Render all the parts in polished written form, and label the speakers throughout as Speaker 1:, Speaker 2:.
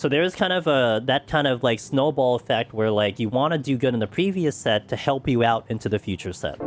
Speaker 1: So there's kind of that kind of like snowball effect where like you want to do good in the previous set to help you out into the future set.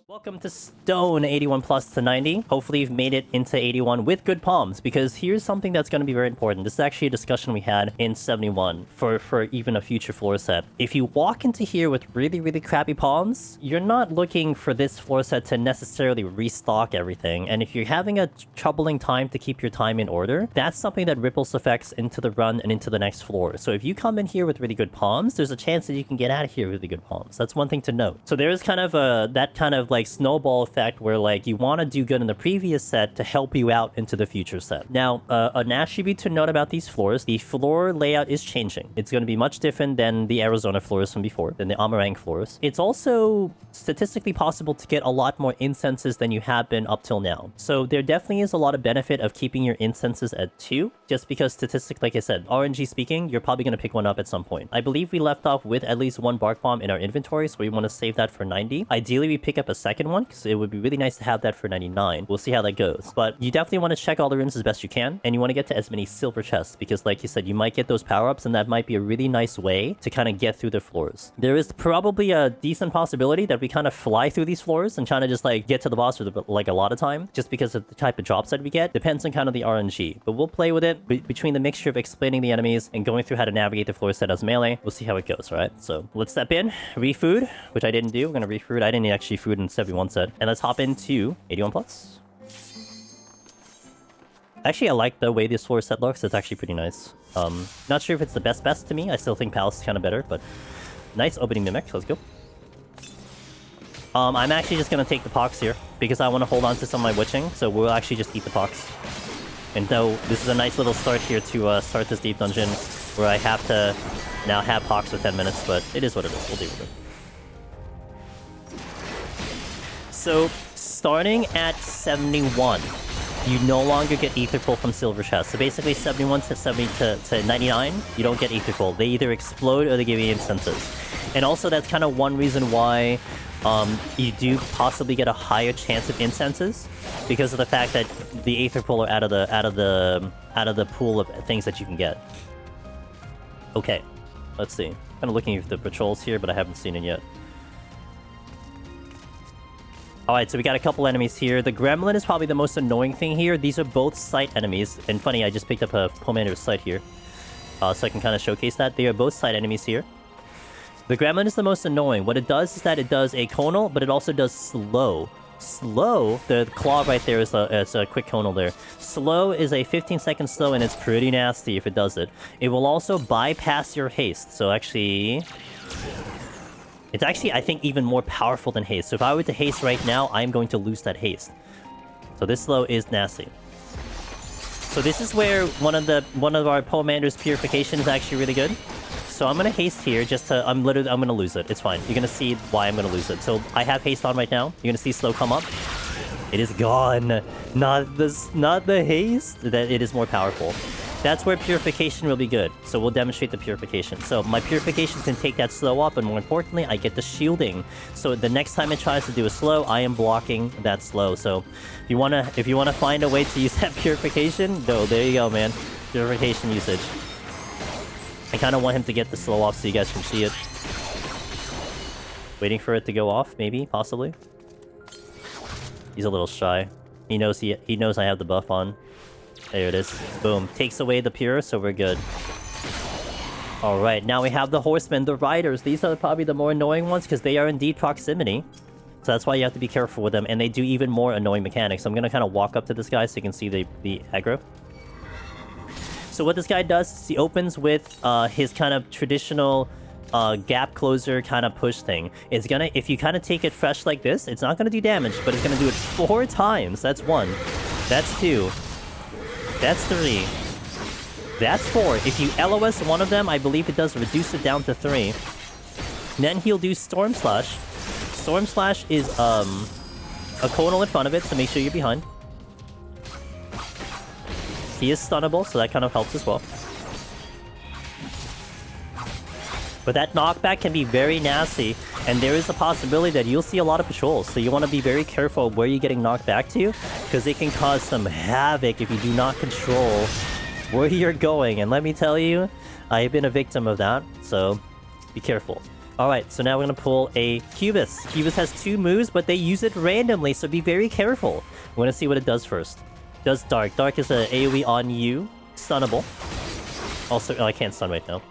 Speaker 1: Welcome to Stone 81 plus to 90. Hopefully you've made it into 81 with good palms, because here's something that's going to be very important. This is actually a discussion we had in 71 for even a future floor set. If you walk into here with really crappy palms, you're not looking for this floor set to necessarily restock everything. And if you're having a troubling time to keep your time in order, that's something that ripples effects into the run and into the next floor. So if you come in here with really good palms, there's a chance that you can get out of here with really good palms. That's one thing to note. So there's kind of that kind of like snowball effect where like you want to do good in the previous set to help you out into the future set. Now, an attribute to note about these floors, the floor layout is changing. It's going to be much different than the Arizona floors from before, than the Amarang floors. It's also statistically possible to get a lot more incenses than you have been up till now. So there definitely is a lot of benefit of keeping your incenses at 2, just because statistically, like I said, RNG speaking, you're probably going to pick one up at some point. I believe we left off with at least one bark bomb in our inventory, so we want to save that for 90. Ideally, we pick up a second one, because it would be really nice to have that for 99. We'll see how that goes. But you definitely want to check all the rooms as best you can, and you want to get to as many silver chests, because like you said, you might get those power-ups, and that might be a really nice way to kind of get through the floors. There is probably a decent possibility that we kind of fly through these floors and trying to just like get to the boss with like a lot of time, just because of the type of drops that we get. Depends on kind of the RNG, but we'll play with it between the mixture of explaining the enemies and going through how to navigate the floor set as melee. We'll see how it goes, right? So let's step in, refood, which I didn't do. We're gonna refood. I didn't actually food in 71 set, and let's hop into 81 plus. Actually, I like the way this floor set looks. It's actually pretty nice. Not sure if it's the best to me. I still think Palace is kind of better, but nice opening mimic. Let's go. I'm actually just gonna take the pox here because I want to hold on to some of my witching, so we'll actually just eat the pox. And though this is a nice little start here to start this deep dungeon, where I have to now have pox for 10 minutes, but it is what it is. We'll deal with it. So, starting at 71, you no longer get Ether Pull from Silver Chest. So basically 71 to 70 to 99, you don't get Ether Pull. They either explode or they give you incenses. And also that's kind of one reason why you do possibly get a higher chance of incenses, because of the fact that the Aether Pull are out of the pool of things that you can get. Okay, let's see. Kind of looking at the patrols here, but I haven't seen it yet. Alright, so we got a couple enemies here. The Gremlin is probably the most annoying thing here. These are both sight enemies. And funny, I just picked up a Commander's sight here. So I can kind of showcase that. They are both sight enemies here. The Gremlin is the most annoying. What it does is that it does a conal, but it also does slow. Slow, the claw right there is a quick conal there. Slow is a 15-second slow, and it's pretty nasty if it does it. It will also bypass your haste. So actually... it's actually, I think, even more powerful than haste. So if I were to haste right now, I'm going to lose that haste. So this slow is nasty. So this is where one of our Poemander's Purification is actually really good. So I'm gonna haste here just to... I'm gonna lose it. It's fine. You're gonna see why I'm gonna lose it. So I have haste on right now. You're gonna see slow come up. It is gone. Not the haste. That it is more powerful. That's where Purification will be good. So we'll demonstrate the Purification. So my Purification can take that slow up, and more importantly, I get the shielding. So the next time it tries to do a slow, I am blocking that slow. So if you wanna find a way to use that Purification, no, there you go, man. Purification usage. I kind of want him to get the slow off so you guys can see it. Waiting for it to go off, maybe, possibly. He's a little shy. He knows I have the buff on. There it is. Boom. Takes away the pure, so we're good. Alright, now we have the horsemen, the riders. These are probably the more annoying ones because they are indeed proximity. So that's why you have to be careful with them, and they do even more annoying mechanics. So I'm going to kind of walk up to this guy so you can see the aggro. So what this guy does is he opens with his kind of traditional gap closer kind of push thing. It's gonna, if you kind of take it fresh like this, it's not gonna do damage, but it's gonna do it 4 times. That's 1. That's 2. That's 3. That's 4. If you LOS one of them, I believe it does reduce it down to 3. Then he'll do Storm Slash. Storm Slash is a conal in front of it, so make sure you're behind. He is stunnable, so that kind of helps as well. But that knockback can be very nasty And there is a possibility that you'll see a lot of patrols, so you want to be very careful where you're getting knocked back to, because it can cause some havoc if you do not control where you're going. And let me tell you, I've been a victim of that, so be careful. Alright, so now we're going to pull a Cubus. Cubus has 2 moves, but they use it randomly, so be very careful. We're going to see what it does first. It does Dark. Dark is an AoE on you, stunnable. Also, oh, I can't stun right now.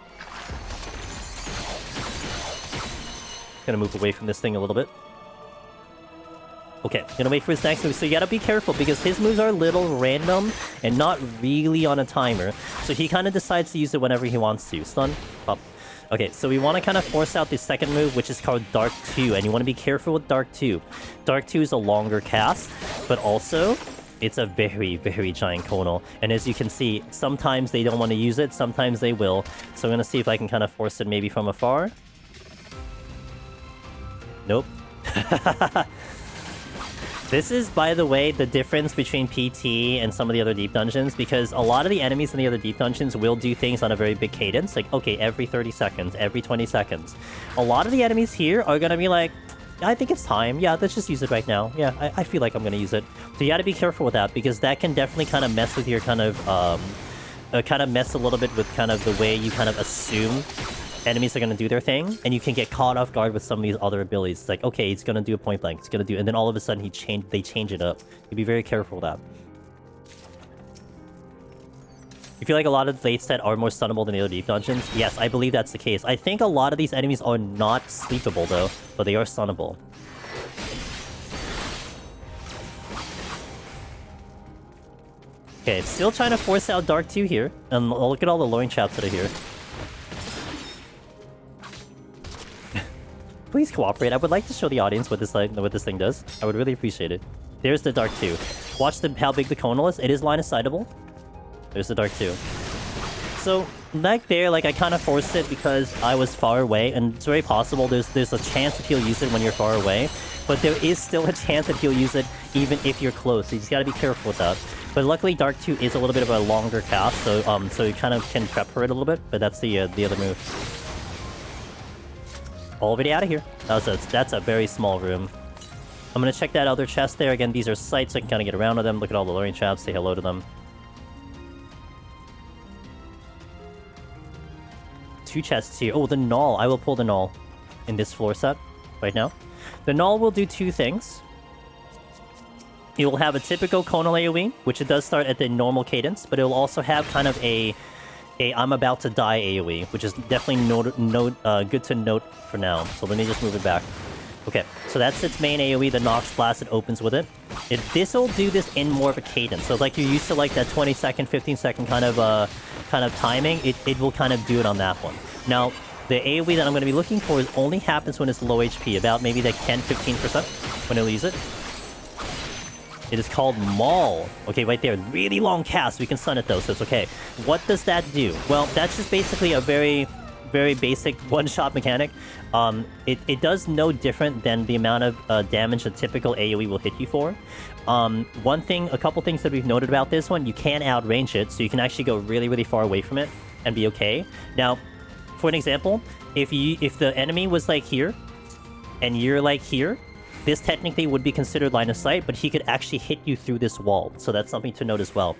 Speaker 1: Gonna move away from this thing a little bit. Okay, gonna wait for his next move. So you gotta be careful because his moves are a little random and not really on a timer. So he kind of decides to use it whenever he wants to. Stun, pop. Okay, so we want to kind of force out the second move, which is called Dark 2. And you want to be careful with Dark 2. Dark 2 is a longer cast, but also it's a very, very giant conal. And as you can see, sometimes they don't want to use it, sometimes they will. So I'm gonna see if I can kind of force it maybe from afar. Nope. This is, by the way, the difference between PT and some of the other deep dungeons, because a lot of the enemies in the other deep dungeons will do things on a very big cadence, like, okay, every 30 seconds, every 20 seconds. A lot of the enemies here are gonna be like, I think it's time. Yeah, let's just use it right now. Yeah, I feel like I'm gonna use it. So you gotta be careful with that, because that can definitely kind of mess with your kind of, mess a little bit with kind of the way you kind of assume enemies are gonna do their thing, and you can get caught off guard with some of these other abilities. It's like, okay, it's gonna do a point blank, it's gonna do, and then all of a sudden they change it up. You be very careful with that. You feel like a lot of late set are more stunnable than the other deep dungeons? Yes, I believe that's the case. I think a lot of these enemies are not sleepable though, but they are stunnable. Okay, still trying to force out Dark 2 here, and look at all the loin traps that are here. Please cooperate. I would like to show the audience what this thing does. I would really appreciate it. There's the Dark 2. Watch how big the conal is. It is line of sightable. There's the Dark 2. So back there, like, I kind of forced it because I was far away, and it's very possible there's a chance that he'll use it when you're far away, but there is still a chance that he'll use it even if you're close. So you just gotta be careful with that. But luckily, Dark 2 is a little bit of a longer cast, so you kind of can prep for it a little bit. But that's the other move. Already out of here. That's a very small room. I'm gonna check that other chest there. Again, these are sites, so I can kind of get around to them. Look at all the luring traps, say hello to them. 2 chests here. Oh, the Gnoll. I will pull the Gnoll in this floor set right now. The Gnoll will do 2 things. It will have a typical conal AoE, which it does start at the normal cadence, but it will also have kind of a I'm about to die AoE, which is definitely good to note for now. So let me just move it back. Okay, so that's its main AoE, the Nox Blast. It opens with it. This will do this in more of a cadence. So like you're used to like that 20-second, 15-second kind of timing, it will kind of do it on that one. Now, the AoE that I'm going to be looking for only happens when it's low HP, about maybe like 10-15% when it'll use it. It is called Maul. Okay, right there. Really long cast. We can stun it though, so it's okay. What does that do? Well, that's just basically a very, very basic one-shot mechanic. It does no different than the amount of damage a typical AoE will hit you for. A couple things that we've noted about this one, you can outrange it, so you can actually go really, really far away from it and be okay. Now, for an example, if the enemy was like here, and you're like here, this technically would be considered line of sight, but he could actually hit you through this wall. So that's something to note as well.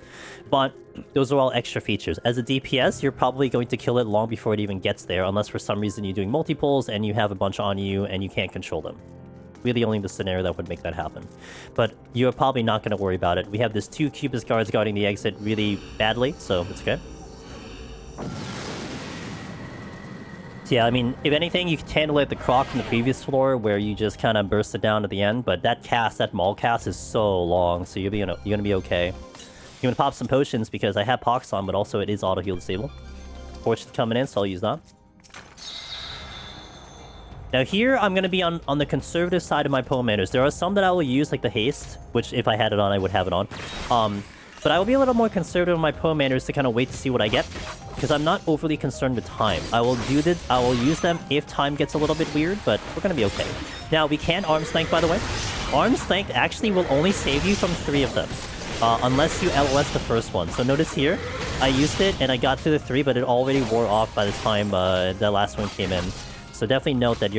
Speaker 1: But those are all extra features. As a DPS, you're probably going to kill it long before it even gets there, unless for some reason you're doing multi-pulls and you have a bunch on you and you can't control them. Really only the scenario that would make that happen. But you're probably not going to worry about it. We have this 2 Cubus guards guarding the exit really badly, so it's okay. Yeah, I mean, if anything, you can handle it the croc from the previous floor where you just kind of burst it down at the end, but that Maul cast is so long, so you're gonna be okay. You're gonna pop some potions because I have Pox on, but also it is auto-heal disable. Fortune coming in, so I'll use that. Now here, I'm gonna be on the conservative side of my Poemanders. There are some that I will use, like the Haste, which if I had it on, I would have it on. But I will be a little more conservative on my Poemanders to kind of wait to see what I get, because I'm not overly concerned with time. I will use them if time gets a little bit weird, but we're gonna be okay. Now, we can Arms Length, by the way. Arms Length actually will only save you from 3 of them, unless you LOS the first one. So notice here, I used it and I got to the 3, but it already wore off by the time the last one came in. So definitely note that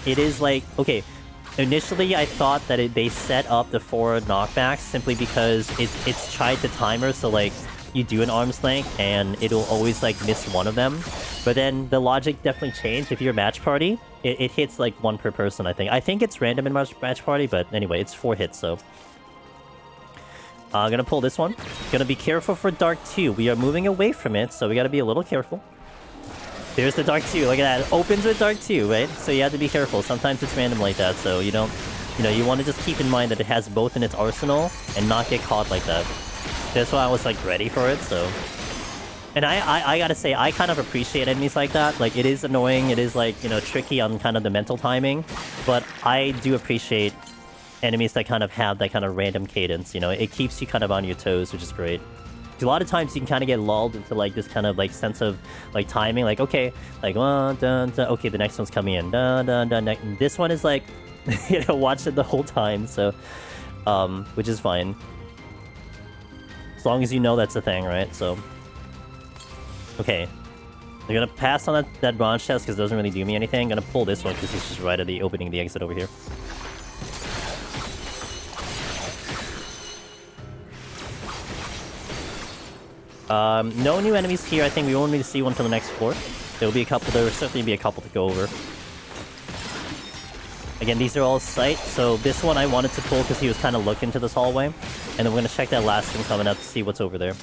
Speaker 1: it is like, okay, initially I thought that they set up the 4 knockbacks simply because it's tried to timer, so like you do an arm's length and it'll always like miss one of them. But then the logic definitely changed. If you're a match party, it hits like 1 per person, I think. I think it's random in match party, but anyway, it's 4 hits, so. Gonna pull this one. Gonna be careful for Dark 2. We are moving away from it, so we gotta be a little careful. There's the Dark 2, look at that. It opens with Dark 2, right? So you have to be careful. Sometimes it's random like that, so you don't... You know, you want to just keep in mind that it has both in its arsenal and not get caught like that. That's why I was, like, ready for it, so... And I gotta say, I kind of appreciate enemies like that. Like, it is annoying, it is, like, you know, tricky on kind of the mental timing. But I do appreciate enemies that kind of have that kind of random cadence, you know? It keeps you kind of on your toes, which is great. A lot of times you can kind of get lulled into like this kind of like sense of like timing, like okay, like dun, dun, okay, the next one's coming in, dun, dun, dun, dun. This one is like, you know, watch it the whole time, so which is fine as long as you know that's a thing, right? So okay, I'm gonna pass on that bronze chest because it doesn't really do me anything. I'm gonna pull this one because it's just right at the opening the exit over here. No new enemies here. I think we won't need to see one till the next floor. There'll be a couple. There will certainly be a couple to go over. Again, these are all sight. So this one I wanted to pull because he was kind of looking to this hallway, and then we're gonna check that last one coming up to see what's over there.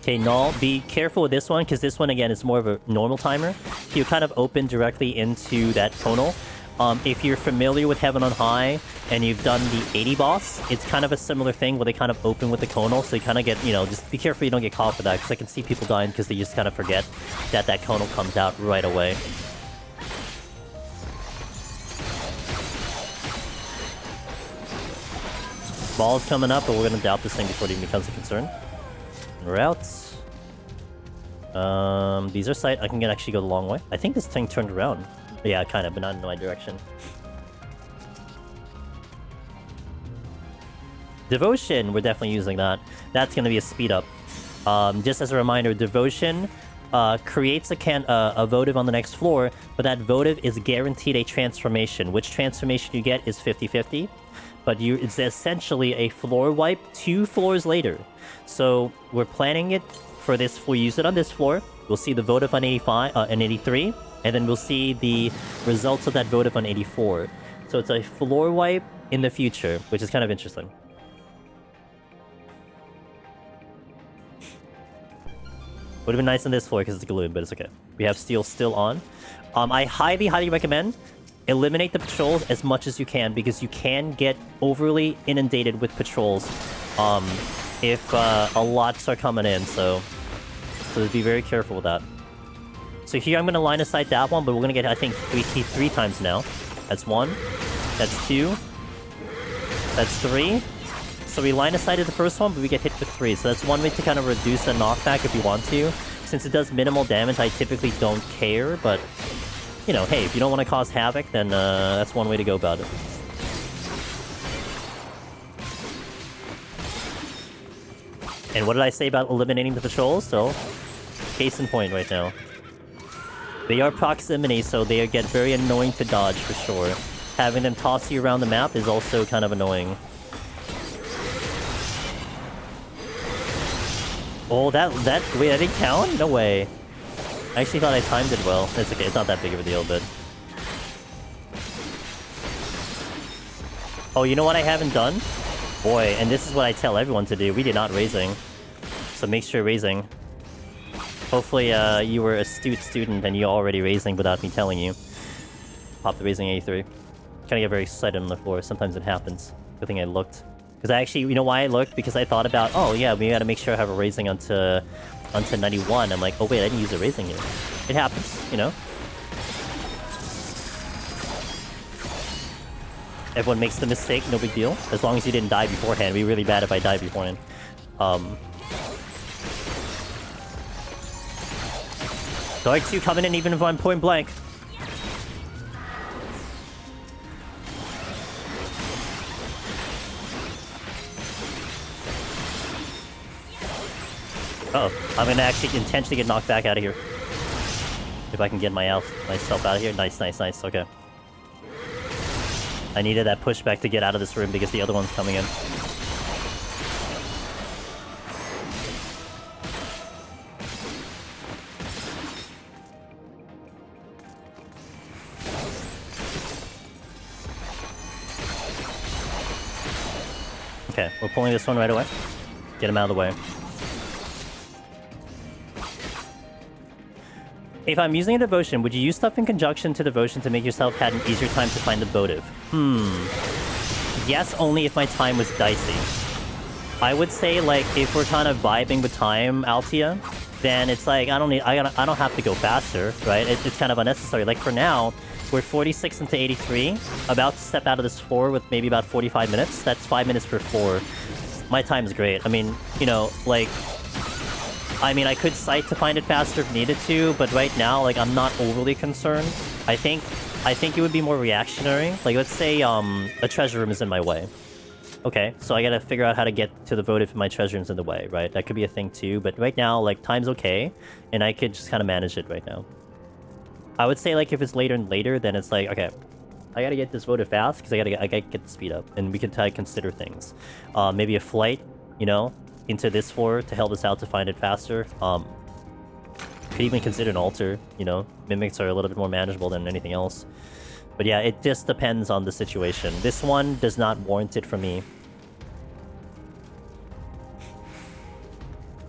Speaker 1: Okay, Gnoll, be careful with this one because this one again is more of a normal timer. He'll kind of open directly into that tonal. If you're familiar with Heaven on High and you've done the 80 boss, it's kind of a similar thing where they kind of open with the conal, so you kind of get, you know, just be careful you don't get caught for that, because I can see people dying because they just kind of forget that that conal comes out right away. Baal's coming up, but we're going to doubt this thing before it even becomes a concern. Routes. These are sight. I can actually go the long way. I think this thing turned around. Yeah, kind of, but not in my direction. Devotion, we're definitely using that. That's going to be a speed up. Just as a reminder, Devotion creates a votive on the next floor, but that votive is guaranteed a transformation. Which transformation you get is 50-50, but it's essentially a floor wipe 2 floors later. So we're planning it for this. We'll use it on this floor. We'll see the votive on 85 and 83. And then we'll see the results of that votive on 84. So it's a floor wipe in the future, which is kind of interesting. Would have been nice on this floor because it's a Gloom, but it's okay. We have Steel still on. I highly, highly recommend eliminate the patrols as much as you can because you can get overly inundated with patrols if a lot start coming in. So just be very careful with that. So here I'm going to line of sight that one, but we're going to get, I think, 3 times now. That's 1. That's 2. That's 3. So we line of sighted the first one, but we get hit with 3. So that's one way to kind of reduce the knockback if you want to. Since it does minimal damage, I typically don't care, but, you know, hey, if you don't want to cause havoc, then that's one way to go about it. And what did I say about eliminating the patrols? So, case in point right now. They are proximity, so they get very annoying to dodge for sure. Having them toss you around the map is also kind of annoying. Oh, wait, I didn't count? No way. I actually thought I timed it well. It's okay, it's not that big of a deal, but... Oh, you know what I haven't done? Boy, and this is what I tell everyone to do. We did not raising. So make sure raising. Hopefully, you were a astute student and you're already raising without me telling you. Pop the raising 83. Kind of get very excited on the floor. Sometimes it happens. Good thing I looked. Because I actually, you know why I looked? Because I thought about, oh yeah, we gotta make sure I have a raising onto 91. I'm like, oh wait, I didn't use a raising here. It happens, you know? Everyone makes the mistake, no big deal. As long as you didn't die beforehand. It'd be really bad if I died beforehand. Dark 2 coming in even if I'm point blank. Oh, I'm gonna actually intentionally get knocked back out of here. If I can get myself out of here. Nice, nice, nice. Okay. I needed that pushback to get out of this room because the other one's coming in. Okay, we're pulling this one right away. Get him out of the way. If I'm using a devotion, would you use stuff in conjunction to devotion to make yourself had an easier time to find the votive? Yes, only if my time was dicey. I would say, like, if we're kind of vibing with time, Altia, then it's like, I don't have to go faster, right? It's kind of unnecessary. Like, for now, we're 46 into 83, about to step out of this floor with maybe about 45 minutes. That's 5 minutes per floor. My time's great. I mean, you know, like... I mean, I could cite to find it faster if needed to, but right now, like, I'm not overly concerned. I think it would be more reactionary. Like, let's say, a treasure room is in my way. Okay, so I gotta figure out how to get to the votive if my treasure room's in the way, right? That could be a thing too, but right now, like, time's okay, and I could just kind of manage it right now. I would say, like, if it's later and later, then it's like, okay, I gotta get this votive fast, because I gotta get the speed up, and we can consider things. Maybe a flight, you know, into this floor to help us out to find it faster. Could even consider an altar, you know? Mimics are a little bit more manageable than anything else. But yeah, it just depends on the situation. This one does not warrant it for me.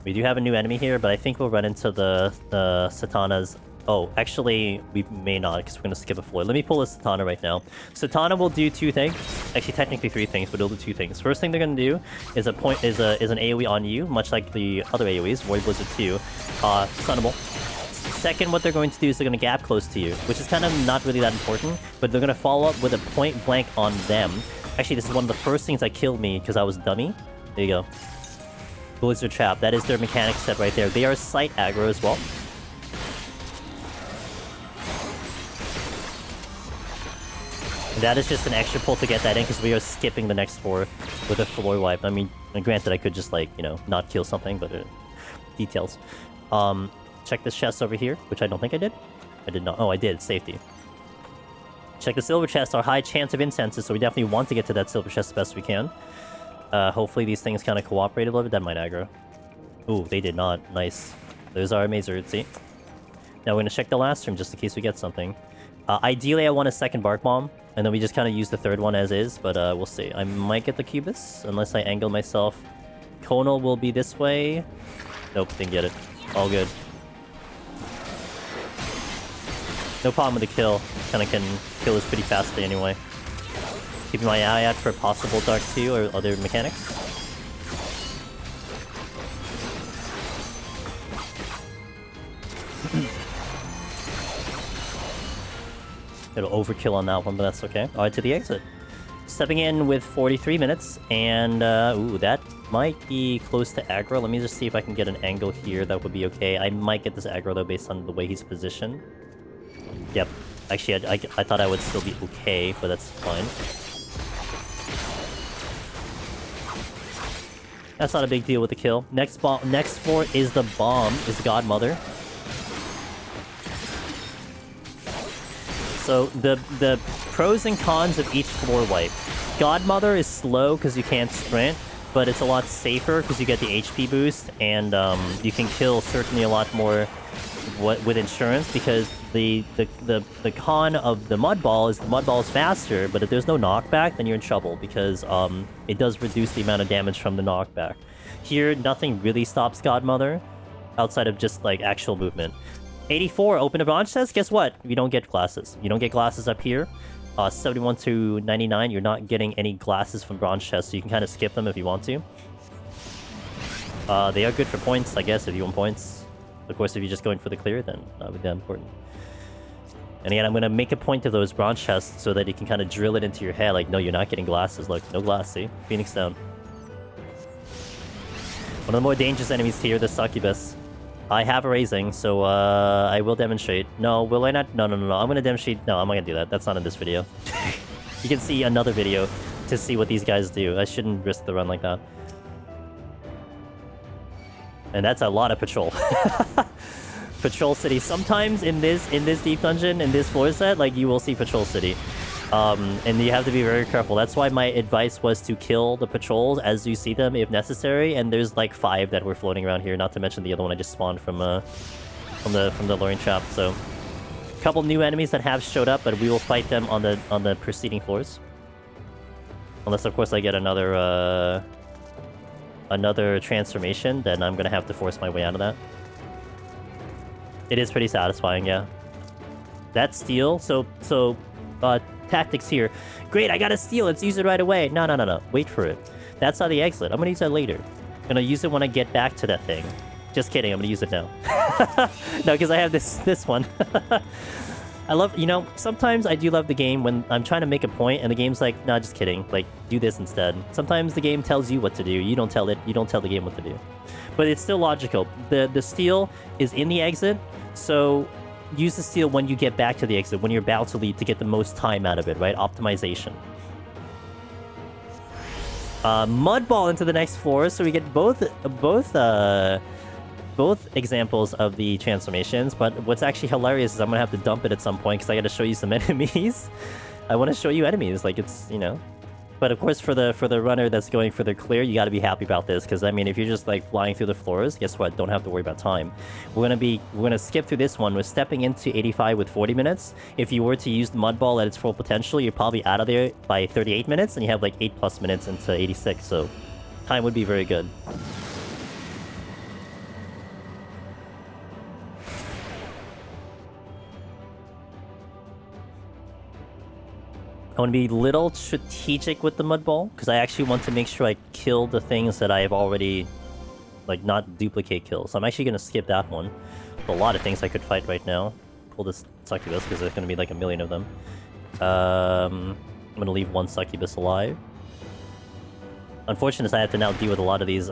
Speaker 1: We do have a new enemy here, but I think we'll run into the Satana's... Oh, actually, we may not, because we're going to skip a floor. Let me pull the Satana right now. Satana will do two things. Actually, technically three things, but it'll do two things. First thing they're going to do is an AoE on you, much like the other AoEs, Void Blizzard 2. Stunnable. Second, what they're going to do is they're going to gap close to you, which is kind of not really that important, but they're going to follow up with a point blank on them. Actually, this is one of the first things that killed me because I was dummy. There you go. Blizzard Trap. That is their mechanic set right there. They are sight aggro as well. And that is just an extra pull to get that in because we are skipping the next floor with a floor wipe. I mean, granted, I could just, like, you know, not kill something, but details. Check this chest over here, which I don't think I did. I did not. Oh, I did. Safety. Check the silver chest. Our high chance of incenses, so we definitely want to get to that silver chest as best we can. Hopefully these things kind of cooperate a little bit. That might aggro. Ooh, they did not. Nice. There's our Mazer, see? Now we're going to check the last room just in case we get something. Ideally, I want a second Bark Bomb, and then we just kind of use the third one as is, but we'll see. I might get the Cubus, unless I angle myself. Conal will be this way. Nope, didn't get it. All good. No problem with the kill. Kind of can kill us pretty fastly anyway. Keeping my eye out for possible Dark 2 or other mechanics. It'll overkill on that one, but that's okay. Alright, to the exit. Stepping in with 43 minutes, and ooh, that might be close to aggro. Let me just see if I can get an angle here. That would be okay. I might get this aggro, though, based on the way he's positioned. Yep. Actually, I thought I would still be okay, but that's fine. That's not a big deal with the kill. Next floor is the bomb, is Godmother. So, the pros and cons of each floor wipe. Godmother is slow because you can't sprint, but it's a lot safer because you get the HP boost, and you can kill certainly a lot more with insurance, because the con of the Mud Ball is the Mud Ball is faster, but if there's no knockback, then you're in trouble, because it does reduce the amount of damage from the knockback. Here, nothing really stops Godmother, outside of just, like, actual movement. 84, open a bronze chest, guess what? You don't get glasses. You don't get glasses up here. 71 to 99, you're not getting any glasses from bronze chests, so you can kind of skip them if you want to. They are good for points, I guess, if you want points. Of course, if you're just going for the clear, then not really that important. And again, I'm going to make a point of those bronze chests so that you can kind of drill it into your head, like, no, you're not getting glasses. Look, no glass, see? Phoenix down. One of the more dangerous enemies here, the Succubus. I have a raising, so I will demonstrate. No, will I not? No. I'm going to demonstrate. No, I'm not going to do that. That's not in this video. You can see another video to see what these guys do. I shouldn't risk the run like that. And that's a lot of patrol. Patrol city. Sometimes in this deep dungeon, in this floor set, like, you will see patrol city. And you have to be very careful. That's why my advice was to kill the patrols as you see them if necessary. And there's like 5 that were floating around here, not to mention the other one I just spawned from the luring trap. So a couple new enemies that have showed up, but we will fight them on the preceding floors. Unless of course I get another transformation, then I'm gonna have to force my way out of that. It is pretty satisfying, yeah. That steal, so tactics here. Great, I got a steal, let's use it right away. No. Wait for it. That's not the exit. I'm gonna use that later. I'm gonna use it when I get back to that thing. Just kidding, I'm gonna use it now. No, because I have this one. I love, you know, sometimes I do love the game when I'm trying to make a point and the game's like, nah, just kidding. Like, do this instead. Sometimes the game tells you what to do. You don't tell the game what to do. But it's still logical. The steal is in the exit, so use the steal when you get back to the exit, when you're about to leave, to get the most time out of it, right? Optimization. Mud ball into the next floor, so we get both examples of the transformations. But what's actually hilarious is I'm gonna have to dump it at some point because I gotta show you some enemies. I want to show you enemies, like, it's, you know. But of course, for the runner that's going for the clear, you got to be happy about this, because I mean, if you're just like flying through the floors, guess what? Don't have to worry about time. We're gonna skip through this one. We're stepping into 85 with 40 minutes. If you were to use the mud ball at its full potential, you're probably out of there by 38 minutes, and you have like 8+ minutes into 86. So time would be very good. I want to be a little strategic with the mud ball, because I actually want to make sure I kill the things that I have already, like, not duplicate kills. So I'm actually going to skip that one. There's a lot of things I could fight right now. Pull this Succubus, because there's going to be like a million of them. I'm going to leave one Succubus alive. Unfortunate is I have to now deal with a lot of these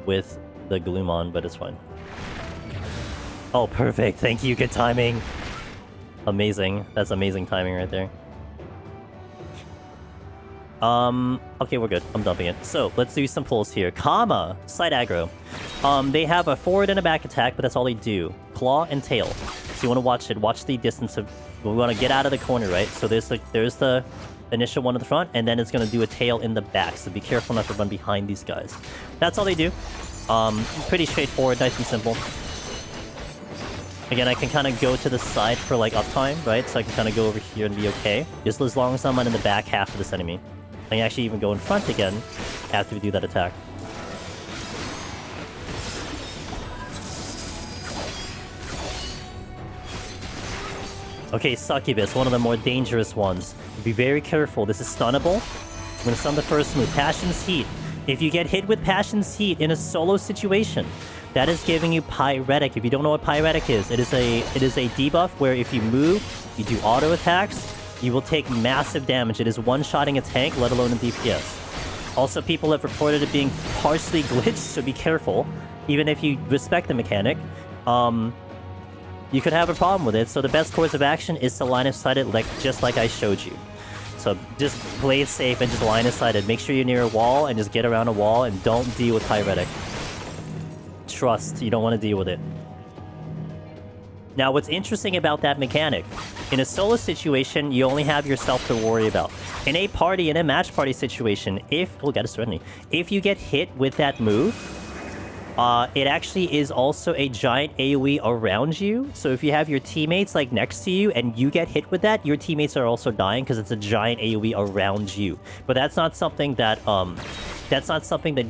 Speaker 1: with the Gloom on, but it's fine. Oh, perfect. Thank you. Good timing. Amazing. That's amazing timing right there. Okay, we're good. I'm dumping it. So, let's do some pulls here. Cama, side aggro. They have a forward and a back attack, but that's all they do. Claw and tail. So you want to watch it. Watch the distance of... We want to get out of the corner, right? So there's the initial one at the front, and then it's going to do a tail in the back. So be careful not to run behind these guys. That's all they do. Pretty straightforward, nice and simple. Again, I can kind of go to the side for, like, uptime, right? So I can kind of go over here and be okay. Just as long as I'm in the back half of this enemy. I can actually even go in front again after we do that attack. Okay, Succubus, one of the more dangerous ones. Be very careful. This is stunnable. I'm going to stun the first move. Passion's Heat. If you get hit with Passion's Heat in a solo situation, that is giving you Pyretic. If you don't know what Pyretic is, it is a debuff where if you move, you do auto attacks, you will take massive damage. It is one-shotting a tank, let alone a DPS. Also, people have reported it being partially glitched, so be careful. Even if you respect the mechanic, you could have a problem with it. So the best course of action is to line of sight it, just like I showed you. So just play it safe and just line of sight it. Make sure you're near a wall and just get around a wall and don't deal with Pyretic. Trust, you don't want to deal with it. Now, what's interesting about that mechanic, in a solo situation, you only have yourself to worry about. In a party, in a match party situation, if you get hit with that move, it actually is also a giant AoE around you. So if you have your teammates like next to you and you get hit with that, your teammates are also dying because it's a giant AoE around you. But that's not something that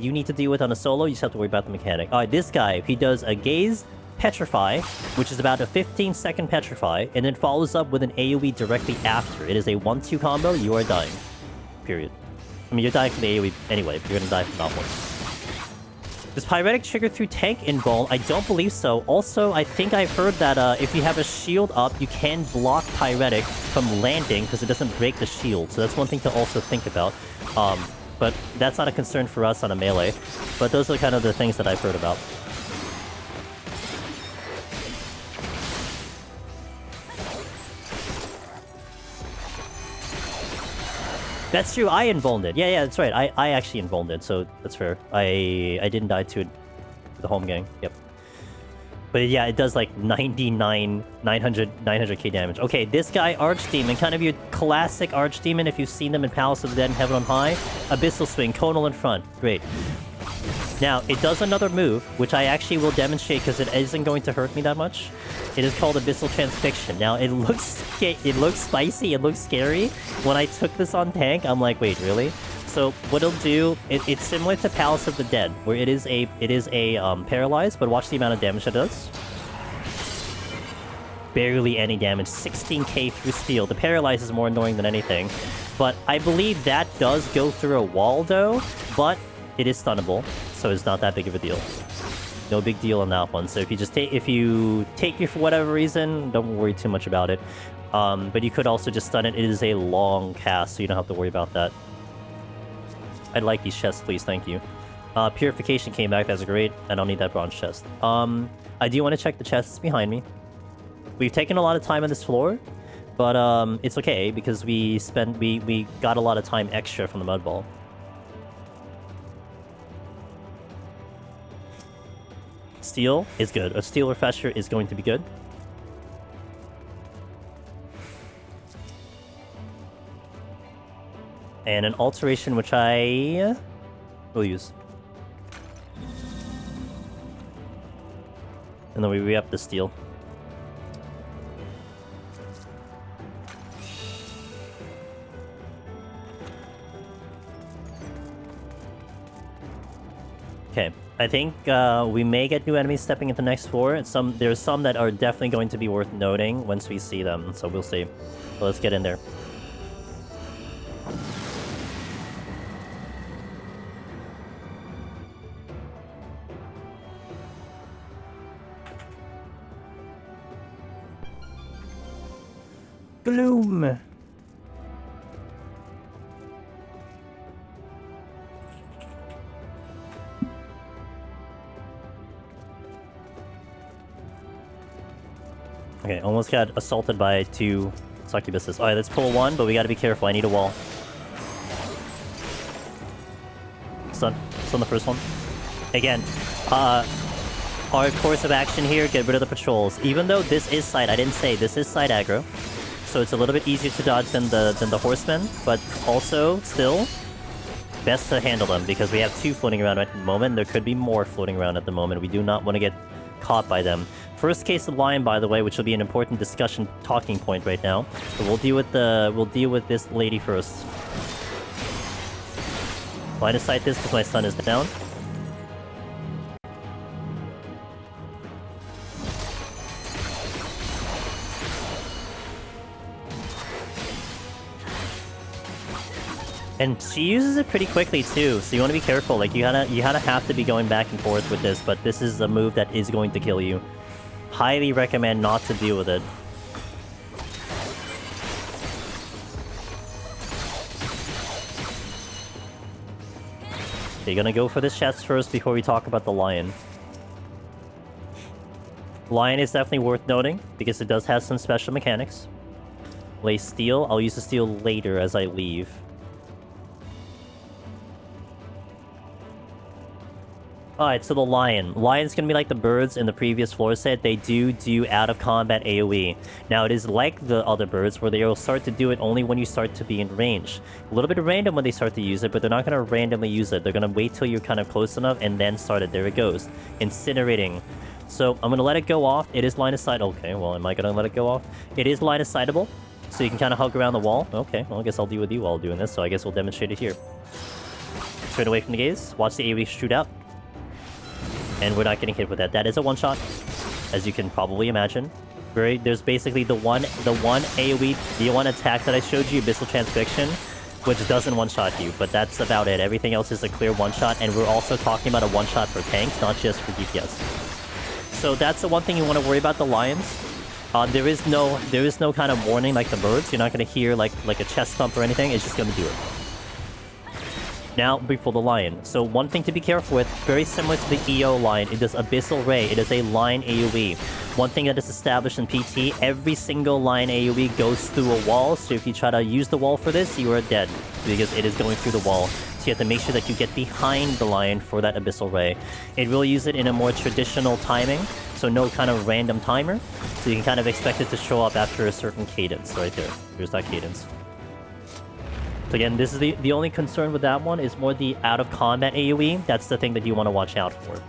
Speaker 1: you need to deal with on a solo. You just have to worry about the mechanic. Alright, this guy, he does a Gaze Petrify, which is about a 15-second Petrify, and then follows up with an AoE directly after. It is a 1-2 combo, you are dying. Period. I mean, you're dying from the AoE anyway, but you're gonna die from that one. Does Pyretic trigger through tank invuln? I don't believe so. Also, I think I've heard that if you have a shield up, you can block Pyretic from landing because it doesn't break the shield. So that's one thing to also think about. But that's not a concern for us on a melee. But those are kind of the things that I've heard about. That's true, I invulned it. Yeah, that's right. I actually invulned it, so that's fair. I didn't die to it with the home gang. Yep. But yeah, it does like 900k damage. Okay, this guy, Archdemon, kind of your classic Archdemon if you've seen them in Palace of the Dead and Heaven on High. Abyssal Swing, Conal in front. Great. Now, it does another move, which I actually will demonstrate because it isn't going to hurt me that much. It is called Abyssal Transfixion. Now, it looks spicy, it looks scary. When I took this on tank, I'm like, wait, really? So what it'll do, it's similar to Palace of the Dead, where it is a paralyzed, but watch the amount of damage it does. Barely any damage, 16k through steel. The paralyze is more annoying than anything, but I believe that does go through a wall though, but it is stunnable, so it's not that big of a deal. No big deal on that one. So if you take it for whatever reason, don't worry too much about it. But you could also just stun it. It is a long cast, so you don't have to worry about that. I'd like these chests, please. Thank you. Purification came back. That's great. I don't need that bronze chest. I do want to check the chests behind me. We've taken a lot of time on this floor, but it's okay because we got a lot of time extra from the mud ball. Steel is good. A steel refresher is going to be good. And an alteration, which I will use. And then we re-up the steel. Okay, I think we may get new enemies stepping into the next floor. There's some that are definitely going to be worth noting once we see them, so we'll see. So let's get in there. Gloom! Okay, almost got assaulted by 2 Succubuses. Alright, let's pull 1, but we gotta be careful. I need a wall. Stun the first one. Again, our course of action here, get rid of the patrols. Even though this is side, I didn't say, this is side aggro. So it's a little bit easier to dodge than the horsemen, but also, still, best to handle them, because we have 2 floating around at the moment. There could be more floating around at the moment. We do not want to get caught by them. First case of lion, by the way, which will be an important discussion talking point right now. But we'll deal with this lady first. Line of sight this because my stun is down. And she uses it pretty quickly too, so you want to be careful. Like you kinda have to be going back and forth with this, but this is a move that is going to kill you. Highly recommend not to deal with it. Okay, gonna go for this chest first before we talk about the lion. Lion is definitely worth noting because it does have some special mechanics. Lay steel. I'll use the steel later as I leave. Alright, so the lion. Lion's gonna be like the birds in the previous floor set. They do out-of-combat AoE. Now, it is like the other birds, where they will start to do it only when you start to be in range. A little bit random when they start to use it, but they're not gonna randomly use it. They're gonna wait till you're kind of close enough, and then start it. There it goes. Incinerating. So, I'm gonna let it go off. It is line of sight. Okay, well, am I gonna let it go off? It is line of sightable, so you can kind of hug around the wall. Okay, well, I guess I'll deal with you while doing this, so I guess we'll demonstrate it here. Straight away from the gaze. Watch the AoE shoot out. And we're not getting hit with that. That is a one-shot, as you can probably imagine. There's basically the one AoE, the one attack that I showed you, Abyssal Transfixion, which doesn't one-shot you, but that's about it. Everything else is a clear one-shot, and we're also talking about a one-shot for tanks, not just for DPS. So that's the one thing you want to worry about the lions. There is no kind of warning like the birds. You're not going to hear like a chest thump or anything. It's just going to do it. Now, before the lion. So one thing to be careful with, very similar to the EO line, it does Abyssal Ray. It is a line AoE. One thing that is established in PT, every single line AoE goes through a wall, so if you try to use the wall for this, you are dead, because it is going through the wall. So you have to make sure that you get behind the lion for that Abyssal Ray. It will use it in a more traditional timing, so no kind of random timer. So you can kind of expect it to show up after a certain cadence right there. Here's that cadence. So again, this is the only concern with that one is more the out-of-combat AoE. That's the thing that you want to watch out for.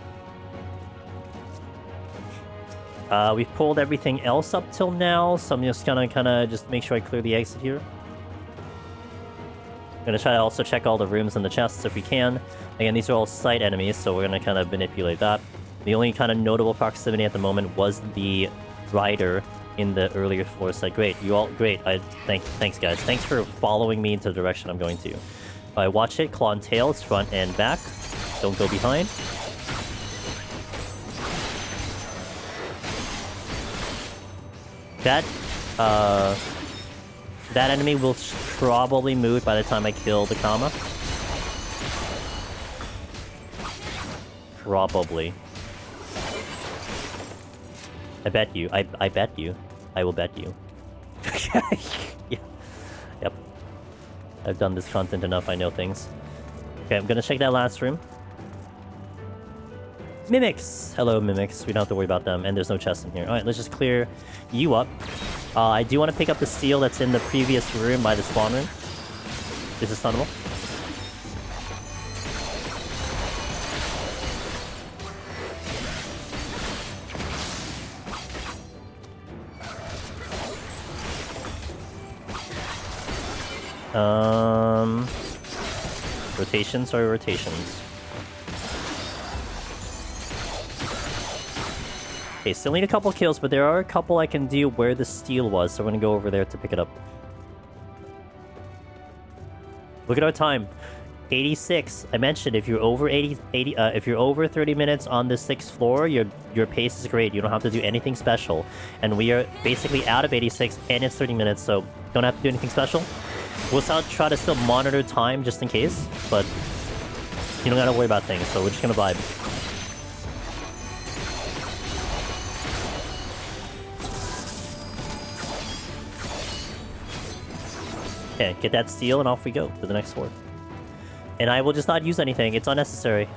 Speaker 1: We've pulled everything else up till now, so I'm just gonna kind of just make sure I clear the exit here. I'm gonna try to also check all the rooms and the chests if we can. Again, these are all sight enemies, so we're gonna kind of manipulate that. The only kind of notable proximity at the moment was the rider in the earlier floor site. Great, you all great. Thanks guys. Thanks for following me into the direction I'm going to. I watch it, claw and tail, it's front and back. Don't go behind. That enemy will probably move by the time I kill the Cama. Probably. I bet you. I bet you. I will bet you. Yeah. Yep. I've done this content enough, I know things. Okay, I'm gonna check that last room. Mimics! Hello, Mimics. We don't have to worry about them, and there's no chest in here. Alright, let's just clear you up. I do want to pick up the seal that's in the previous room by the spawn room. This is stunnable. Rotations are rotations. Okay, still need a couple kills, but there are a couple I can do where the steel was, so we're gonna go over there to pick it up. Look at our time. 86. I mentioned if you're over 80 if you're over 30 minutes on the 6th floor, your pace is great. You don't have to do anything special. And we are basically out of 86 and it's 30 minutes, so don't have to do anything special. We'll try to still monitor time just in case, but you don't gotta worry about things, so we're just gonna vibe. Okay, get that steel and off we go to the next floor. And I will just not use anything. It's unnecessary.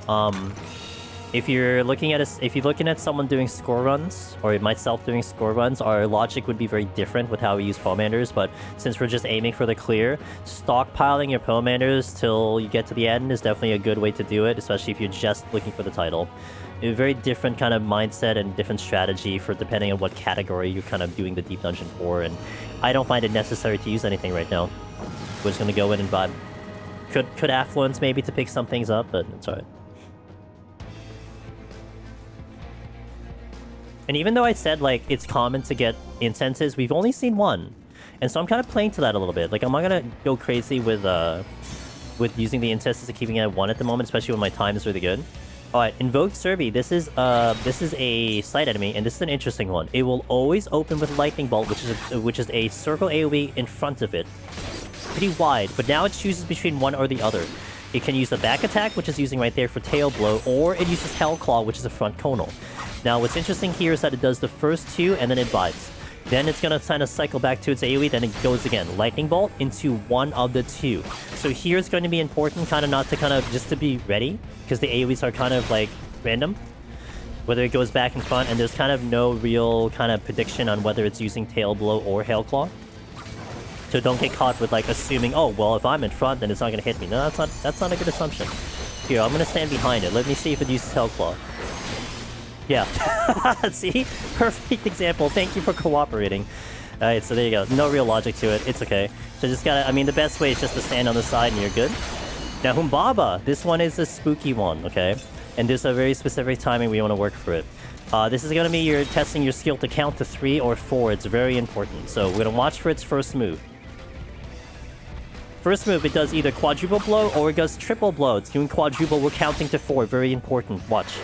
Speaker 1: If you're looking at someone doing score runs, or myself doing score runs, our logic would be very different with how we use Pomanders, but since we're just aiming for the clear, stockpiling your Pomanders till you get to the end is definitely a good way to do it, especially if you're just looking for the title. A very different kind of mindset and different strategy for depending on what category you're kind of doing the deep dungeon for, and I don't find it necessary to use anything right now. We're just gonna go in and vibe. Could affluence maybe to pick some things up, but it's alright. And even though I said, like, it's common to get incenses, we've only seen one. And so I'm kind of playing to that a little bit. Like, I'm not gonna go crazy with using the incenses and keeping it at 1 at the moment, especially when my time is really good. Alright, Invoked Cerby. This is a side enemy, and this is an interesting one. It will always open with Lightning Bolt, which is a circle AoE in front of it. Pretty wide, but now it chooses between one or the other. It can use the back attack, which is using right there for tail blow, or it uses Hell Claw, which is a front conal. Now, what's interesting here is that it does the first two, and then it bites. Then it's gonna kind of cycle back to its AoE, then it goes again. Lightning Bolt into one of the two. So here it's going to be important, kind of not to just to be ready, because the AoEs are kind of like random. Whether it goes back and front, and there's kind of no real kind of prediction on whether it's using Tail Blow or Hail Claw. So don't get caught with like assuming, oh well, if I'm in front, then it's not gonna hit me. No, that's not a good assumption. Here, I'm gonna stand behind it. Let me see if it uses Hail Claw. Yeah. See? Perfect example. Thank you for cooperating. Alright, so there you go. No real logic to it. It's okay. So just gotta... I mean, the best way is just to stand on the side and you're good. Now, Humbaba. This one is a spooky one, okay? And there's a very specific timing we want to work for it. This is gonna be you're testing your skill to count to 3 or 4. It's very important. So we're gonna watch for its first move. First move, it does either quadruple blow or it does triple blow. It's doing quadruple. We're counting to 4. Very important. Watch.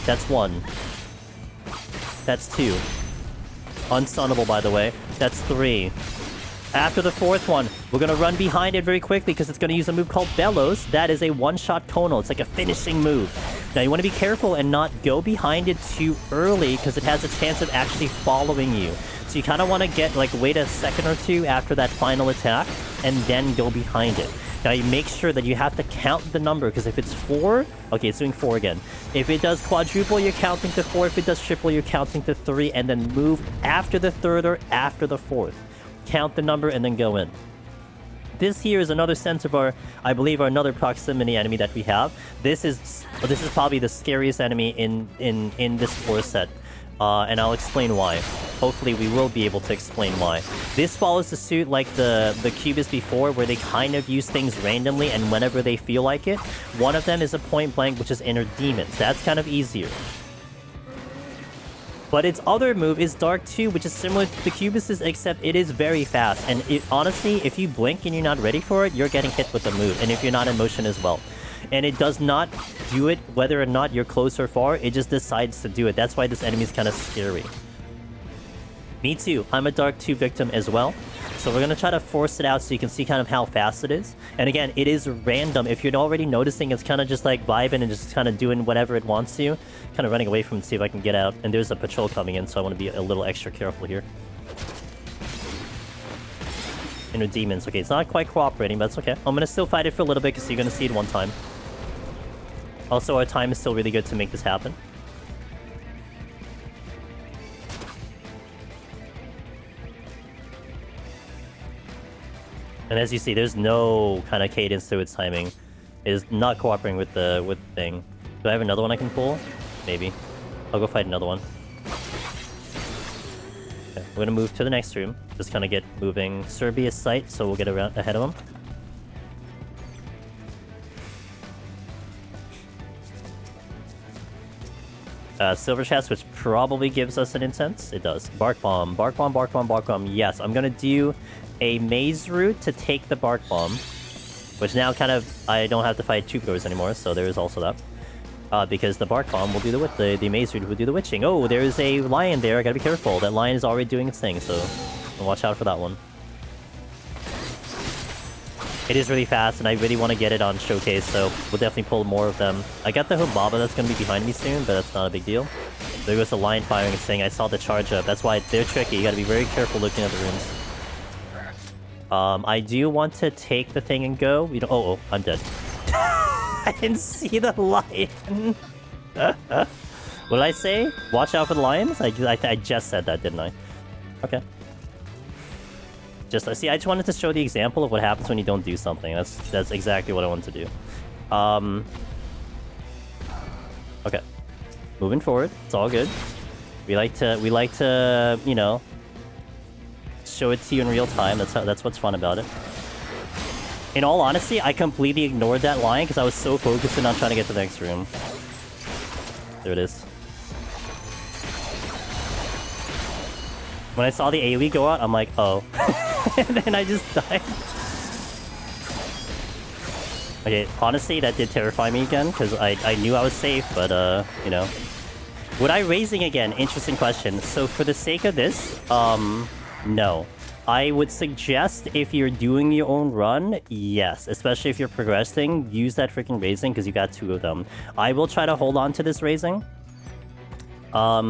Speaker 1: That's 1. That's 2. Unstunnable, by the way. That's 3. After the 4th one, we're going to run behind it very quickly because it's going to use a move called Bellows. That is a one-shot conal. It's like a finishing move. Now, you want to be careful and not go behind it too early because it has a chance of actually following you. So you kind of want to wait a second or two after that final attack and then go behind it. Now you make sure that you have to count the number, because if it's 4, okay, it's doing 4 again. If it does quadruple, you're counting to 4. If it does triple, you're counting to 3, and then move after the 3rd or after the 4th. Count the number and then go in. This here is another sense of our, I believe, another proximity enemy that we have. This is probably the scariest enemy in this floor set. And I'll explain why. Hopefully we will be able to explain why. This follows the suit like the Cubus before, where they kind of use things randomly and whenever they feel like it. One of them is a point blank, which is Inner Demons. That's kind of easier. But its other move is Dark 2, which is similar to the Cubus's, except it is very fast. And honestly, if you blink and you're not ready for it, you're getting hit with the move. And if you're not in motion as well. And it does not do it whether or not you're close or far. It just decides to do it. That's why this enemy is kind of scary. Me too. I'm a Dark 2 victim as well. So we're going to try to force it out so you can see kind of how fast it is. And again, it is random. If you're already noticing, it's kind of just like vibing and just kind of doing whatever it wants to. Kind of running away from it to see if I can get out. And there's a patrol coming in, so I want to be a little extra careful here. Inner Demons. Okay, it's not quite cooperating, but it's okay. I'm going to still fight it for a little bit because you're going to see it one time. Also, our time is still really good to make this happen. And as you see, there's no kind of cadence to its timing. It is not cooperating with the thing. Do I have another one I can pull? Maybe. I'll go fight another one. Okay, we're gonna move to the next room. Just kind of get moving. Cerberus sight, so we'll get around ahead of him. Silver chest, which probably gives us an incense. It does. Bark bomb, bark bomb, bark bomb, bark bomb. Yes, I'm gonna do a maze route to take the bark bomb, which now kind of I don't have to fight Troubadors anymore, so there is also that. Because the bark bomb will do the maze route will do the witching. Oh, there's a lion there. I gotta be careful. That lion is already doing its thing, so watch out for that one. It is really fast, and I really want to get it on showcase, so we'll definitely pull more of them. I got the Humbaba that's going to be behind me soon, but that's not a big deal. There goes the lion firing and saying I saw the charge up. That's why they're tricky. You got to be very careful looking at the runes. I do want to take the thing and go. We don't. Oh, I'm dead. I didn't see the lion. What did I say? Watch out for the lions? I just said that, didn't I? Okay. See, I just wanted to show the example of what happens when you don't do something. That's exactly what I wanted to do. Okay. Moving forward. It's all good. We like to, you know, show it to you in real time. That's what's fun about it. In all honesty, I completely ignored that line because I was so focused on trying to get to the next room. There it is. When I saw the AoE go out, I'm like, oh. And then I just died. Okay, honestly, that did terrify me again, because I knew I was safe, but, you know. Would I raising again? Interesting question. So for the sake of this, no. I would suggest if you're doing your own run, yes. Especially if you're progressing, use that freaking raising, because you got 2 of them. I will try to hold on to this raising.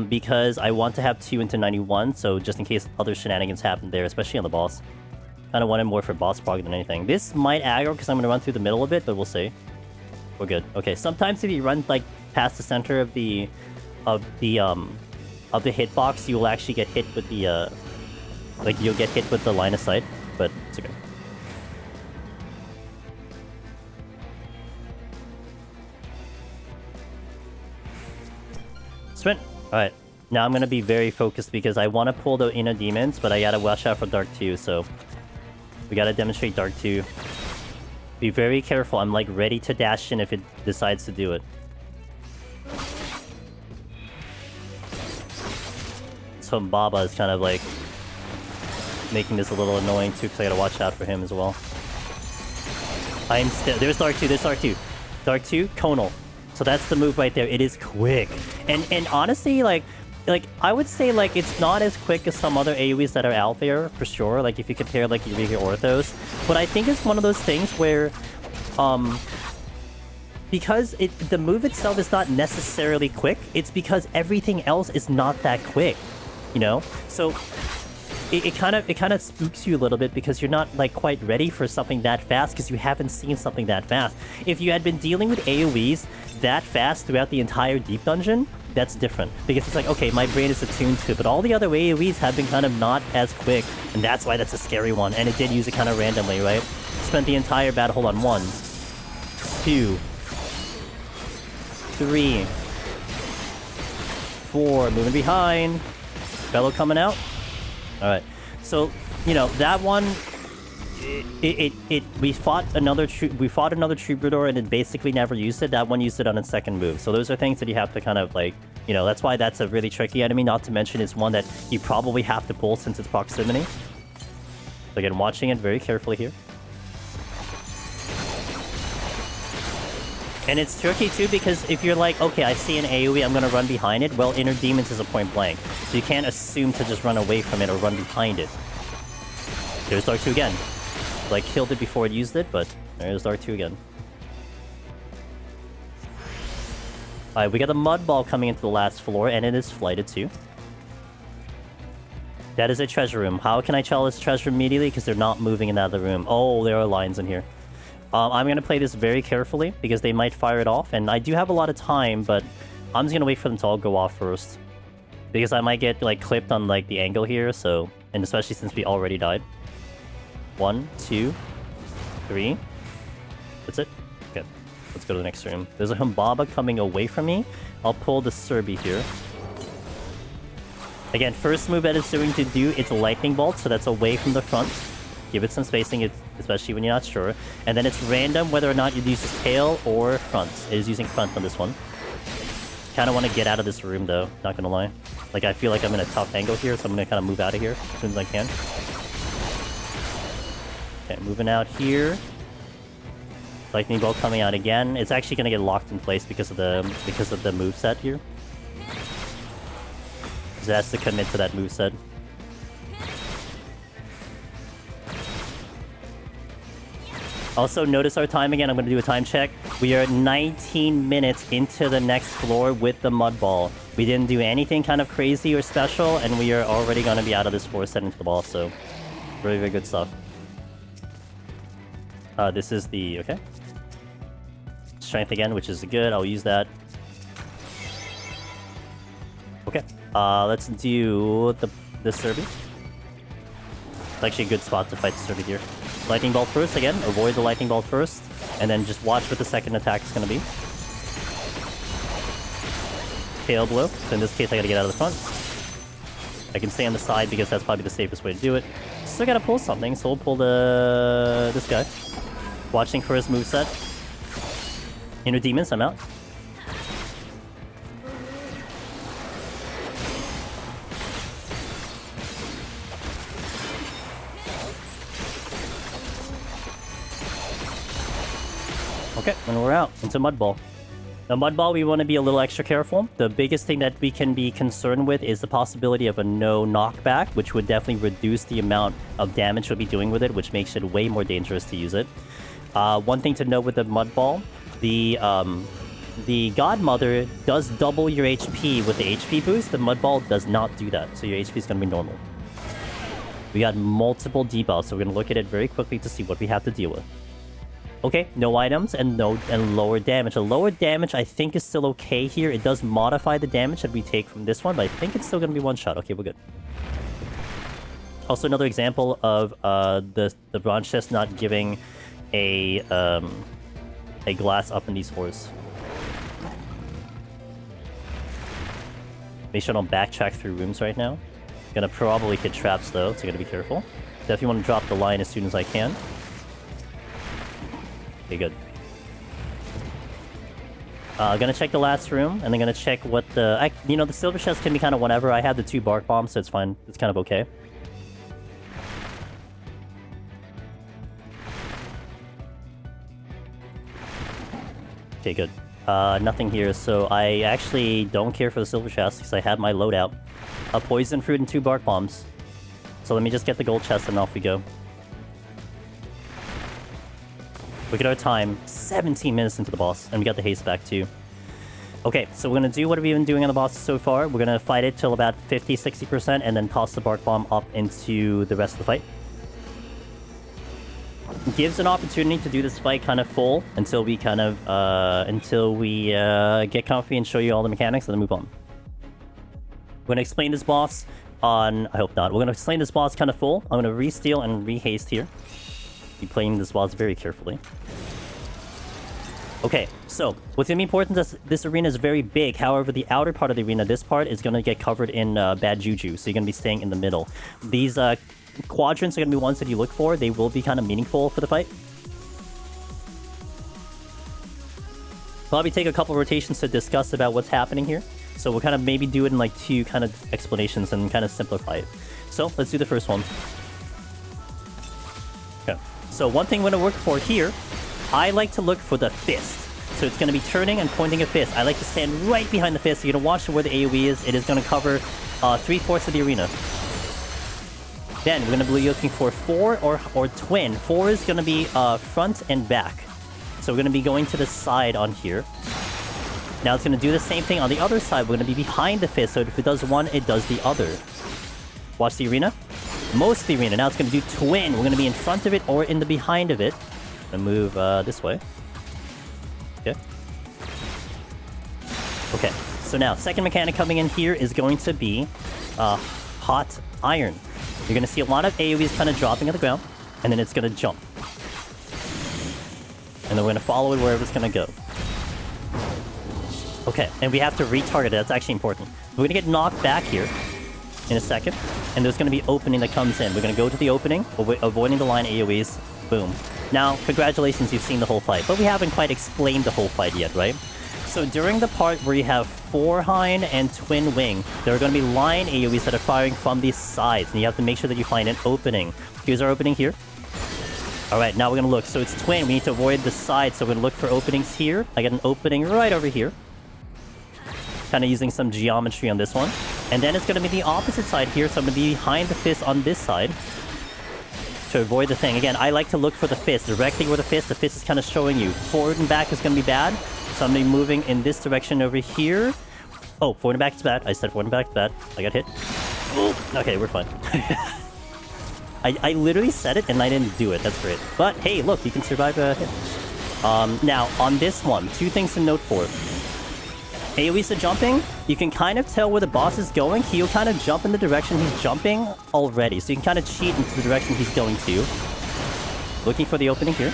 Speaker 1: Because I want to have 2 into 91, so just in case other shenanigans happen there, especially on the boss. Kind of want it more for boss prog than anything. This might aggro because I'm going to run through the middle a bit, but we'll see. We're good. Okay, sometimes if you run like past the center of the hitbox, you will actually get hit with the like you'll get hit with the line of sight, but it's okay. Sprint. Alright, now I'm gonna be very focused because I want to pull the Inner Demons, but I gotta watch out for Dark 2, so we gotta demonstrate Dark 2. Be very careful, I'm like ready to dash in if it decides to do it. So Humbaba is kind of like making this a little annoying too, because I gotta watch out for him as well. I'm still... There's Dark 2, there's Dark 2. Dark 2, Conal. So that's the move right there. It is quick. And honestly, like I would say like it's not as quick as some other AoEs that are out there for sure. Like if you compare like your Orthos, but I think it's one of those things where, because the move itself is not necessarily quick. It's because everything else is not that quick, you know. So it kind of spooks you a little bit because you're not like quite ready for something that fast because you haven't seen something that fast. If you had been dealing with AoEs that fast throughout the entire deep dungeon, that's different because it's like, okay, my brain is attuned to it, but all the other AoEs have been kind of not as quick, and that's why that's a scary one. And it did use it kind of randomly, right? Spent the entire battle hold on 1, 2, 3, 4, moving behind, fellow coming out. All right, so you know that one. We fought another Troubador and it basically never used it. That one used it on its second move. So those are things that you have to kind of like, you know, that's why that's a really tricky enemy. Not to mention it's one that you probably have to pull since its proximity. So again, watching it very carefully here. And it's tricky too because if you're like, okay, I see an AoE, I'm gonna run behind it. Well, Inner Demons is a point blank, so you can't assume to just run away from it or run behind it. There's Dark 2 again. Like, killed it before it used it, but there's Dark 2 again. Alright, we got the Mud Ball coming into the last floor, and it is flighted too. That is a treasure room. How can I tell it's treasure immediately? Because they're not moving in that other room. Oh, there are lines in here. I'm going to play this very carefully, because they might fire it off, and I do have a lot of time, but I'm just going to wait for them to all go off first. Because I might get, like, clipped on, like, the angle here, so... And especially since we already died. 1, 2, 3. That's it? Okay. Let's go to the next room. There's a Humbaba coming away from me. I'll pull the Cerby here. Again, first move that it's doing to do, it's a Lightning Bolt, so that's away from the front. Give it some spacing, especially when you're not sure. And then it's random whether or not you use tail or front. It is using front on this one. Kind of want to get out of this room, though. Not gonna lie. Like, I feel like I'm in a tough angle here, so I'm gonna kind of move out of here as soon as I can. Okay, moving out here. Lightning Bolt coming out again. It's actually gonna get locked in place because of the moveset here. It has to commit to that moveset. Also, notice our time again. I'm gonna do a time check. We are 19 minutes into the next floor with the Mud Ball. We didn't do anything kind of crazy or special, and we are already gonna be out of this floor set into the ball, so very, very good stuff. This is the... okay. Strength again, which is good. I'll use that. Okay. Let's do the Cerby. It's actually a good spot to fight the Cerby here. Lightning Bolt first again. Avoid the Lightning Bolt first. And then just watch what the second attack is going to be. Tail Blow. So in this case, I got to get out of the front. I can stay on the side because that's probably the safest way to do it. Still got to pull something, so we'll pull this guy. Watching for his moveset. Inner Demons, I'm out. Okay, and we're out into Mud Ball. Now, Mud Ball, we want to be a little extra careful. The biggest thing that we can be concerned with is the possibility of a no knockback, which would definitely reduce the amount of damage we'll be doing with it, which makes it way more dangerous to use it. One thing to note with the Mud Ball, the Godmother does double your HP with the HP boost. The Mud Ball does not do that, so your HP is going to be normal. We got multiple debuffs, so we're going to look at it very quickly to see what we have to deal with. Okay, no items and lower damage. A lower damage I think is still okay here. It does modify the damage that we take from this one, but I think it's still going to be one shot. Okay, we're good. Also, another example of the bronze chest not giving a glass up in these floors. Make sure I don't backtrack through rooms right now. Gonna probably hit traps though, so gotta be careful. Definitely want to drop the line as soon as I can. Okay, good. Gonna check the last room, and then gonna check what the... the silver chest can be kind of whatever. I have the 2 bark bombs, so it's fine. It's kind of okay. Okay, good. Nothing here, so I actually don't care for the silver chest, because I have my loadout. A poison fruit and 2 bark bombs. So let me just get the gold chest, and off we go. Look at our time, 17 minutes into the boss, and we got the haste back too. Okay, so we're gonna do what we've been doing on the bosses so far. We're gonna fight it till about 50-60% and then toss the Bark Bomb up into the rest of the fight. Gives an opportunity to do this fight kind of full until we kind of get comfy and show you all the mechanics and then move on. We're gonna explain this boss on... I hope not. We're gonna explain this boss kind of full. I'm gonna re-steal and re-haste here. Be playing this boss very carefully. Okay, so what's gonna be important is this arena is very big. However, the outer part of the arena, this part, is gonna get covered in bad juju. So you're gonna be staying in the middle. These quadrants are gonna be ones that you look for. They will be kind of meaningful for the fight. Probably take a couple rotations to discuss about what's happening here. So we'll kind of maybe do it in like 2 kind of explanations and kind of simplify it. So let's do the first one. Okay. So one thing we're gonna work for here, I like to look for the fist. So it's going to be turning and pointing a fist. I like to stand right behind the fist. So you're going to watch where the AoE is. It is going to cover 3/4 of the arena. Then we're going to be looking for 4 or twin. 4 is going to be front and back. So we're going to be going to the side on here. Now it's going to do the same thing on the other side. We're going to be behind the fist. So if it does one, it does the other. Watch the arena. Most of the arena. Now it's going to do twin. We're going to be in front of it or in the behind of it. And move this way. Okay. Okay. So now, second mechanic coming in here is going to be hot iron. You're going to see a lot of AoEs kind of dropping on the ground, and then it's going to jump. And then we're going to follow it wherever it's going to go. Okay, and we have to retarget it. That's actually important. We're going to get knocked back here in a second, and there's going to be opening that comes in. We're going to go to the opening, avoiding the line AoEs. Boom. Now, congratulations, you've seen the whole fight, but we haven't quite explained the whole fight yet, right? So during the part where you have 4 Hind and Twin Wing, there are going to be line AoEs that are firing from these sides, and you have to make sure that you find an opening. Here's our opening here. Alright, now we're going to look. So it's Twin, we need to avoid the sides, so we're going to look for openings here. I get an opening right over here. Kind of using some geometry on this one. And then it's going to be the opposite side here, so I'm going to be behind the fist on this side. To avoid the thing. Again, I like to look for the fist. Directly where the fist is kind of showing you. Forward and back is going to be bad. So I'm going to be moving in this direction over here. Oh, forward and back is bad. I said forward and back is bad. I got hit. Ooh, okay, we're fine. I literally said it and I didn't do it. That's great. But hey, look, you can survive a hit. Now, on this one, 2 things to note for. AoE's the jumping, you can kind of tell where the boss is going. He'll kind of jump in the direction he's jumping already. So you can kind of cheat into the direction he's going to. Looking for the opening here.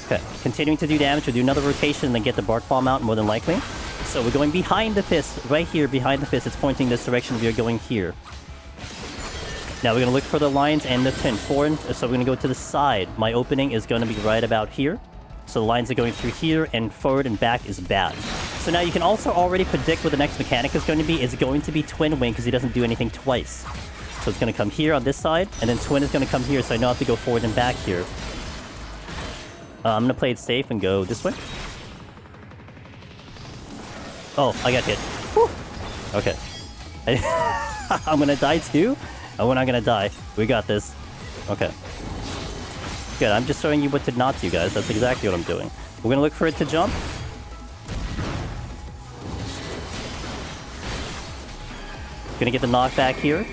Speaker 1: Okay, continuing to do damage. We'll do another rotation and then get the Bark Bomb out more than likely. So we're going behind the fist. Right here behind the fist. It's pointing this direction. We are going here. Now we're going to look for the lines and the tin. So we're going to go to the side. My opening is going to be right about here. So the lines are going through here, and forward and back is bad. So now you can also already predict what the next mechanic is going to be. It's going to be Twin Wing, because he doesn't do anything twice. So it's going to come here on this side, and then Twin is going to come here, so I know I have to go forward and back here. I'm going to play it safe and go this way. Oh, I got hit. Whew. Okay. I'm going to die too? Oh, we're not gonna die. We got this. Okay. Good, I'm just showing you what to not do, guys. That's exactly what I'm doing. We're gonna look for it to jump. Gonna get the knockback here.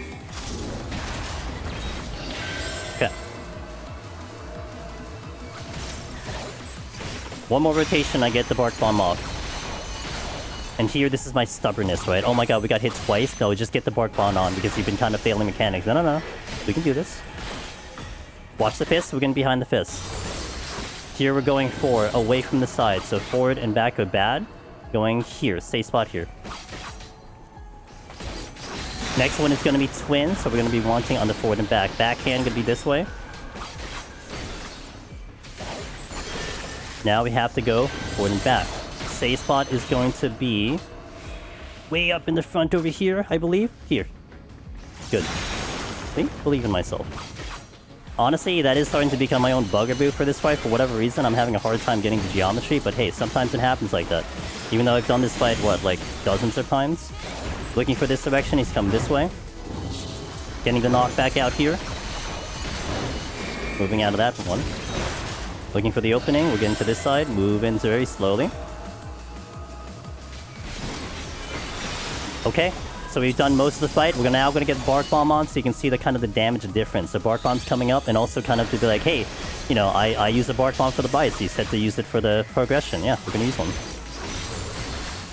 Speaker 1: Okay. One more rotation, I get the Bark Bomb off. And here, this is my stubbornness, right? Oh my god, we got hit twice? No, just get the Bark Bomb on, because you've been kind of failing mechanics. No. We can do this. Watch the fist, we're getting behind the fist. Here we're going forward, away from the side. So forward and back are bad. Going here, safe spot here. Next one is going to be twin, so we're going to be wanting on the forward and back. Backhand going to be this way. Now we have to go forward and back. Safe spot is going to be way up in the front over here, I believe. Here. Good. See? Believe in myself. Honestly, that is starting to become my own bugaboo for this fight. For whatever reason, I'm having a hard time getting the geometry, but hey, sometimes it happens like that. Even though I've done this fight, what, like dozens of times? Looking for this direction, he's come this way. Getting the knockback out here. Moving out of that one. Looking for the opening. We'll get into this side. Move in very slowly. Okay. So we've done most of the fight. We're now going to get Bark Bomb on so you can see the kind of the damage difference. The Bark Bomb's coming up and also kind of to be like, hey, you know, I use the Bark Bomb for the bites. You said to use it for the progression. Yeah, we're going to use one.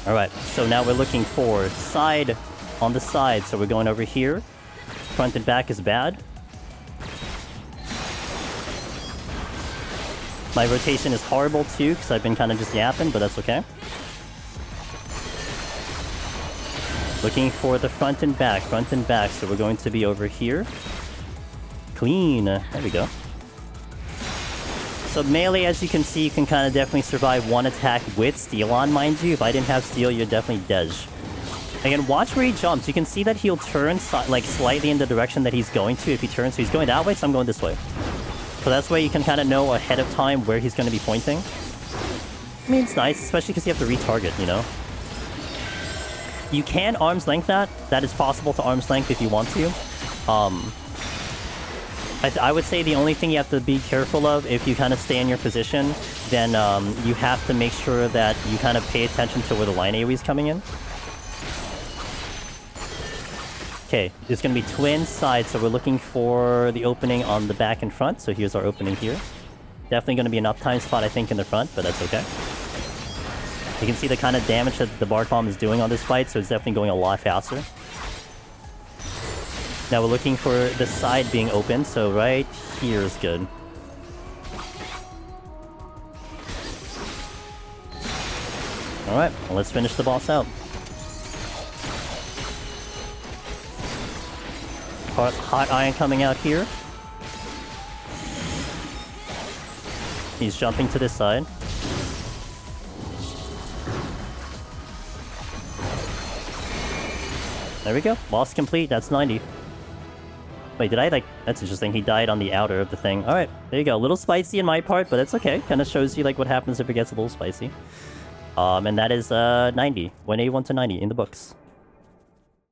Speaker 1: Alright, so now we're looking for side on the side. So we're going over here. Front and back is bad. My rotation is horrible too because I've been kind of just yapping, but that's okay. Looking for the front and back, so we're going to be over here. Clean. There we go. So melee, as you can see, you can kind of definitely survive one attack with steel on, mind you. If I didn't have steel, you're definitely dead. Again, watch where he jumps. You can see that he'll turn like slightly in the direction that he's going to if he turns. So he's going that way, so I'm going this way. So that's why you can kind of know ahead of time where he's going to be pointing. I mean, it's nice, especially because you have to retarget, you know? You can arm's length that. That is possible to arm's length if you want to. I would say the only thing you have to be careful of, if you kind of stay in your position, then you have to make sure that you kind of pay attention to where the line AoE is coming in. Okay, it's going to be twin sides, so we're looking for the opening on the back and front. So here's our opening here. Definitely going to be an uptime spot, I think, in the front, but that's okay. You can see the kind of damage that the Bark Bomb is doing on this fight, so it's definitely going a lot faster. Now we're looking for the side being open, so right here is good. Alright, well, let's finish the boss out. Hot Iron coming out here. He's jumping to this side. There we go. Boss complete. That's 90. Wait, did I like... That's interesting. He died on the outer of the thing. Alright, there you go. A little spicy in my part, but it's okay. Kind of shows you like what happens if it gets a little spicy. And that is 90. 181 to 90 in the books.